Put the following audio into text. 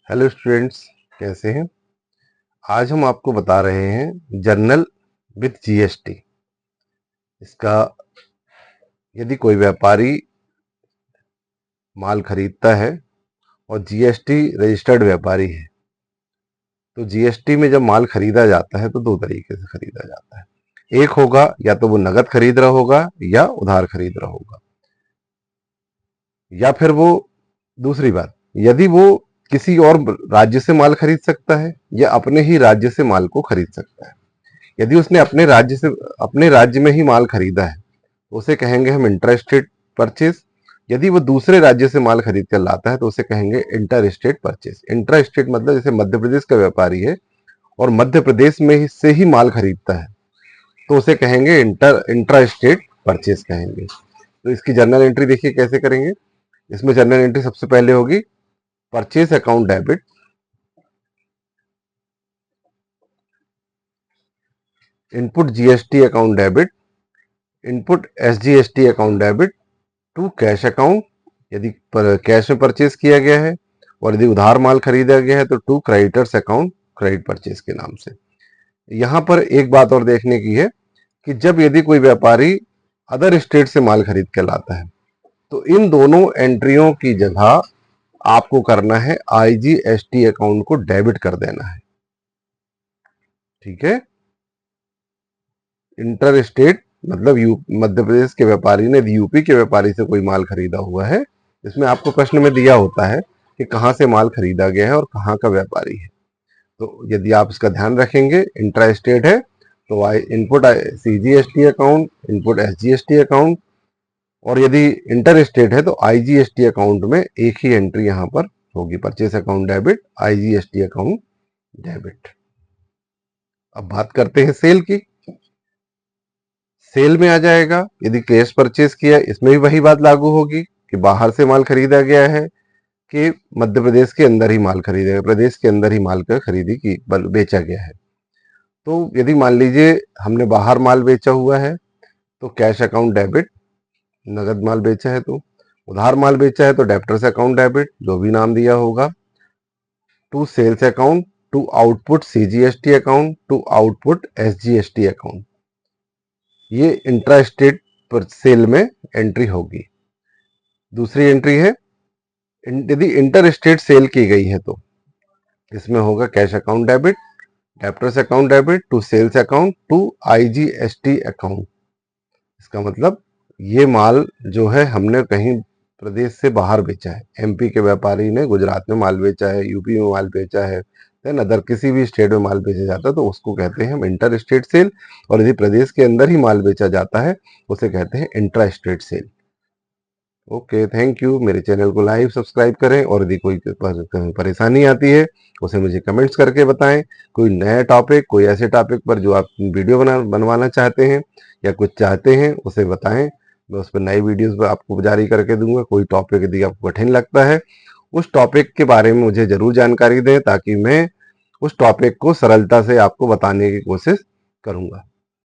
Hello students, कैसे हैं। आज हम आपको बता रहे हैं जर्नल विथ जीएसटी। इसका यदि कोई व्यापारी माल खरीदता है और जीएसटी रजिस्टर्ड व्यापारी है तो जीएसटी में जब माल खरीदा जाता है तो दो तरीके से खरीदा जाता है। एक होगा या तो वो नगद खरीद रहा होगा या उधार खरीद रहा होगा, या फिर वो दूसरी बात, यदि वो किसी और राज्य से माल खरीद सकता है या अपने ही राज्य से माल को खरीद सकता है। यदि उसने अपने राज्य में ही माल खरीदा है तो उसे कहेंगे हम इंट्रा स्टेट परचेज। यदि वो दूसरे राज्य से माल खरीद कर लाता है तो उसे कहेंगे inter state purchase. Intra state मतलब जैसे मध्य प्रदेश का व्यापारी है और मध्य प्रदेश में से ही माल खरीदता है तो उसे कहेंगे इंट्रा स्टेट परचेज कहेंगे। तो इसकी जर्नल एंट्री देखिए कैसे करेंगे। इसमें जर्नल एंट्री सबसे पहले होगी purchase account debit, input GST account debit, input SGST account debit to cash account, यदि कैश में परचेज किया गया है, और यदि उधार माल खरीदा गया है तो to creditors account credit purchase के नाम से। यहां पर एक बात और देखने की है कि जब यदि कोई व्यापारी अदर स्टेट से माल खरीद के लाता है तो इन दोनों एंट्रियों की जगह आपको करना है आईजीएसटी अकाउंट को डेबिट कर देना है। ठीक है। इंटर स्टेट मतलब मध्य प्रदेश के व्यापारी ने यूपी के व्यापारी से कोई माल खरीदा हुआ है। इसमें आपको प्रश्न में दिया होता है कि कहाँ से माल खरीदा गया है और कहाँ का व्यापारी है। तो यदि आप इसका ध्यान रखेंगे, इंट्रा स्टेट है तो input CGST account, input SGST account, और यदि इंटर स्टेट है तो आईजीएसटी अकाउंट में एक ही एंट्री यहाँ पर होगी, purchase account debit, IGST account debit. अब बात करते हैं सेल की। सेल में आ जाएगा, यदि कैश परचेज किया इसमें भी वही बात लागू होगी कि बाहर से माल खरीदा गया है कि मध्य प्रदेश के अंदर ही माल खरीदा गया, प्रदेश के अंदर ही माल का खरीदी की बेचा गया है। तो यदि मान लीजिए हमने बाहर माल बेचा हुआ है तो कैश अकाउंट डेबिट, नगद माल बेचा है तो, उधार माल बेचा है तो डेब्टर्स अकाउंट डेबिट जो भी नाम दिया होगा, to sales account, to output CGST account, to output SGST account. ये इंट्रा स्टेट पर सेल में एंट्री होगी। दूसरी एंट्री है यदि इंटर स्टेट सेल की गई है तो इसमें होगा cash account debit, debtors account debit to sales account to IGST account. इसका मतलब ये माल जो है हमने कहीं प्रदेश से बाहर बेचा है, एमपी के व्यापारी ने गुजरात में माल बेचा है, यूपी में माल बेचा है, देन अदर किसी भी स्टेट में माल बेचा जाता है तो उसको कहते हैं हम इंटर स्टेट सेल। और यदि प्रदेश के अंदर ही माल बेचा जाता है उसे कहते हैं intra state sale. Okay, thank you. मेरे चैनल को लाइव सब्सक्राइब करें और यदि कोई परेशानी आती है उसे मुझे कमेंट्स करके बताएं। कोई नया टॉपिक, कोई ऐसे टॉपिक पर जो आप वीडियो बनवाना चाहते हैं या कुछ चाहते हैं उसे बताएं। मैं उस पर नई वीडियोस आपको जारी करके दूंगा। कोई टॉपिक यदि आपको कठिन लगता है उस टॉपिक के बारे में मुझे ज़रूर जानकारी दें ताकि मैं उस टॉपिक को सरलता से आपको बताने की कोशिश करूँगा।